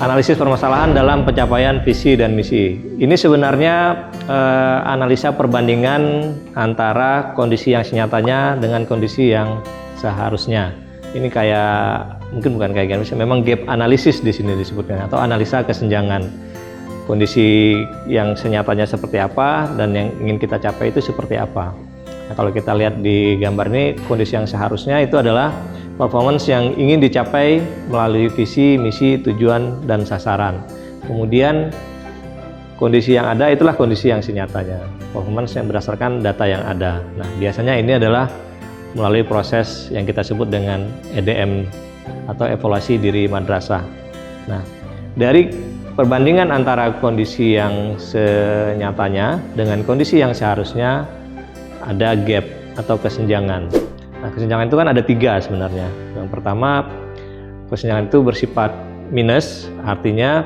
Analisis permasalahan dalam pencapaian visi dan misi. Ini sebenarnya analisa perbandingan antara kondisi yang senyatanya dengan kondisi yang seharusnya. Ini kayak, mungkin bukan kayak gini, memang gap analisis di sini disebutnya, atau analisa kesenjangan. Kondisi yang senyatanya seperti apa dan yang ingin kita capai itu seperti apa. Nah, kalau kita lihat di gambar ini, kondisi yang seharusnya itu adalah performance yang ingin dicapai melalui visi, misi, tujuan, dan sasaran. Kemudian kondisi yang ada itulah kondisi yang senyatanya, performance yang berdasarkan data yang ada. Nah, biasanya ini adalah melalui proses yang kita sebut dengan EDM atau evaluasi diri madrasah. Nah, dari perbandingan antara kondisi yang senyatanya dengan kondisi yang seharusnya ada gap atau kesenjangan. Nah, kesenjangan itu kan ada 3 sebenarnya. Yang pertama, kesenjangan itu bersifat minus, artinya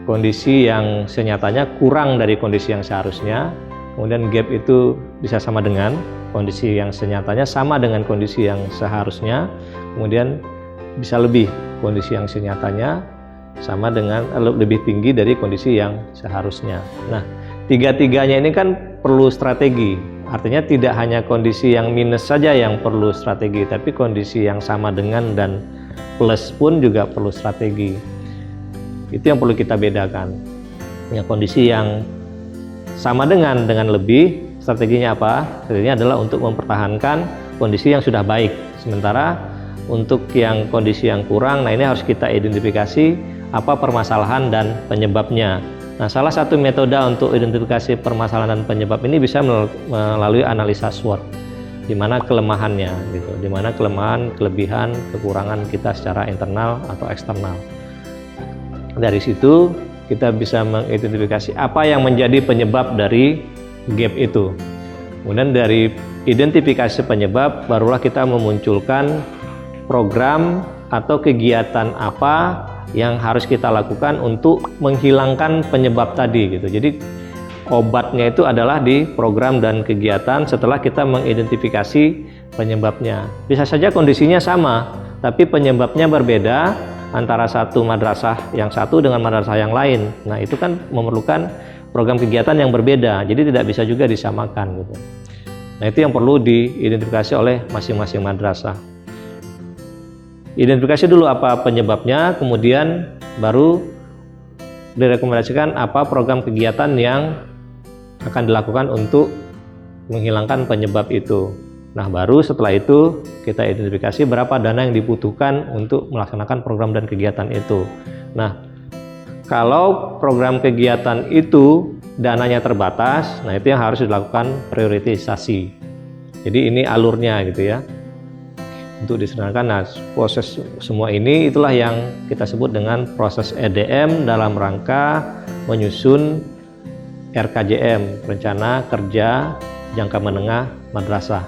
kondisi yang senyatanya kurang dari kondisi yang seharusnya. Kemudian gap itu bisa sama dengan kondisi yang senyatanya sama dengan kondisi yang seharusnya. Kemudian bisa lebih, kondisi yang senyatanya sama dengan lebih tinggi dari kondisi yang seharusnya. Nah, tiga-tiganya ini kan perlu strategi. Artinya tidak hanya kondisi yang minus saja yang perlu strategi, tapi kondisi yang sama dengan dan plus pun juga perlu strategi. Itu yang perlu kita bedakan. Ya, kondisi yang sama dengan lebih, strateginya apa? Strateginya adalah untuk mempertahankan kondisi yang sudah baik. Sementara untuk yang kondisi yang kurang, nah ini harus kita identifikasi apa permasalahan dan penyebabnya. Nah, salah satu metode untuk identifikasi permasalahan dan penyebab ini bisa melalui analisa SWOT, di mana kelemahannya, gitu, di mana kelemahan, kelebihan, kekurangan kita secara internal atau eksternal. Dari situ kita bisa mengidentifikasi apa yang menjadi penyebab dari gap itu. Kemudian dari identifikasi penyebab, barulah kita memunculkan program atau kegiatan apa yang harus kita lakukan untuk menghilangkan penyebab tadi, gitu. Jadi obatnya itu adalah di program dan kegiatan setelah kita mengidentifikasi penyebabnya. Bisa saja kondisinya sama, tapi penyebabnya berbeda antara satu madrasah yang satu dengan madrasah yang lain. Nah, itu kan memerlukan program kegiatan yang berbeda, jadi tidak bisa juga disamakan, gitu. Nah, itu yang perlu diidentifikasi oleh masing-masing madrasah. Identifikasi dulu apa penyebabnya, kemudian baru direkomendasikan apa program kegiatan yang akan dilakukan untuk menghilangkan penyebab itu. Nah, baru setelah itu kita identifikasi berapa dana yang dibutuhkan untuk melaksanakan program dan kegiatan itu. Nah, kalau program kegiatan itu dananya terbatas, nah itu yang harus dilakukan prioritisasi. Jadi ini alurnya, gitu ya, untuk diserahkan. Nah, proses semua ini itulah yang kita sebut dengan proses EDM dalam rangka menyusun RKJM, Rencana Kerja Jangka Menengah Madrasah.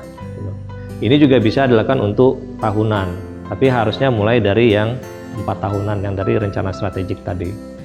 Ini juga bisa dilakukan untuk tahunan, tapi harusnya mulai dari yang 4 tahunan, yang dari rencana strategik tadi.